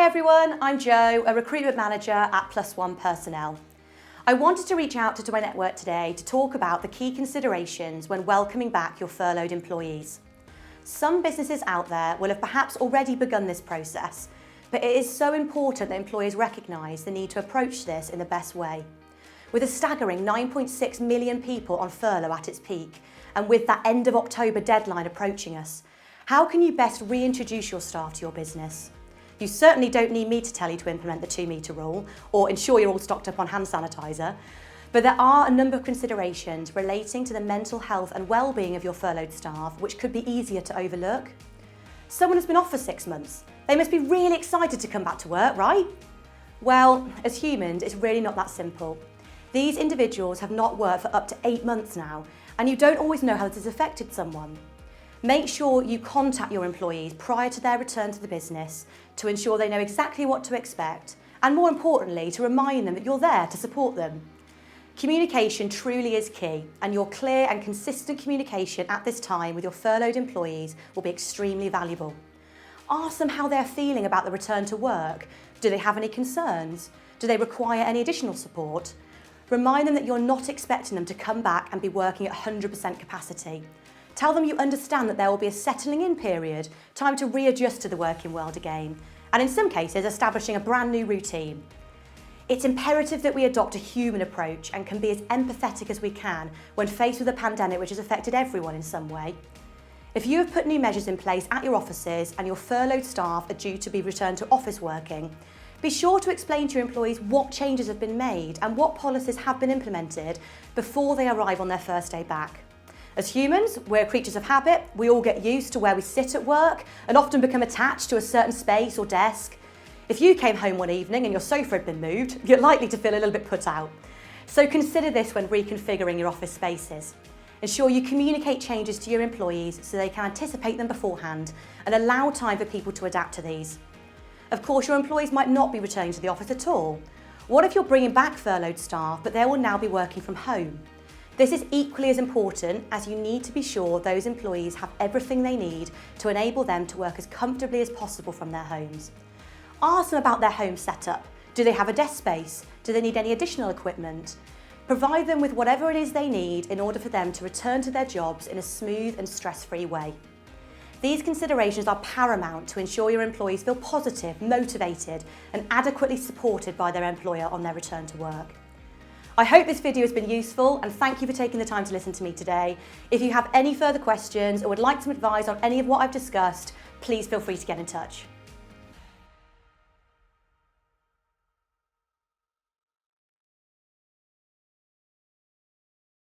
everyone, I'm Jo, a recruitment manager at +1 Personnel. I wanted to reach out to my network today to talk about the key considerations when welcoming back your furloughed employees. Some businesses out there will have perhaps already begun this process, but it is so important that employers recognise the need to approach this in the best way. With a staggering 9.6 million people on furlough at its peak, and with that end of October deadline approaching us, how can you best reintroduce your staff to your business? You certainly don't need me to tell you to implement the 2-metre rule or ensure you're all stocked up on hand sanitizer, but there are a number of considerations relating to the mental health and well-being of your furloughed staff which could be easier to overlook. Someone has been off for 6 months. They must be really excited to come back to work, right? Well, as humans, it's really not that simple. These individuals have not worked for up to 8 months now, and you don't always know how this has affected someone. Make sure you contact your employees prior to their return to the business to ensure they know exactly what to expect, and more importantly, to remind them that you're there to support them. Communication truly is key, and your clear and consistent communication at this time with your furloughed employees will be extremely valuable. Ask them how they're feeling about the return to work. Do they have any concerns? Do they require any additional support? Remind them that you're not expecting them to come back and be working at 100% capacity. Tell them you understand that there will be a settling in period, time to readjust to the working world again, and in some cases establishing a brand new routine. It's imperative that we adopt a human approach and can be as empathetic as we can when faced with a pandemic which has affected everyone in some way. If you have put new measures in place at your offices and your furloughed staff are due to be returned to office working, be sure to explain to your employees what changes have been made and what policies have been implemented before they arrive on their first day back. As humans, we're creatures of habit. We all get used to where we sit at work and often become attached to a certain space or desk. If you came home one evening and your sofa had been moved, you're likely to feel a little bit put out. So consider this when reconfiguring your office spaces. Ensure you communicate changes to your employees so they can anticipate them beforehand and allow time for people to adapt to these. Of course, your employees might not be returning to the office at all. What if you're bringing back furloughed staff, but they will now be working from home? This is equally as important, as you need to be sure those employees have everything they need to enable them to work as comfortably as possible from their homes. Ask them about their home setup. Do they have a desk space? Do they need any additional equipment? Provide them with whatever it is they need in order for them to return to their jobs in a smooth and stress-free way. These considerations are paramount to ensure your employees feel positive, motivated, and adequately supported by their employer on their return to work. I hope this video has been useful, and thank you for taking the time to listen to me today. If you have any further questions or would like some advice on any of what I've discussed, please feel free to get in touch.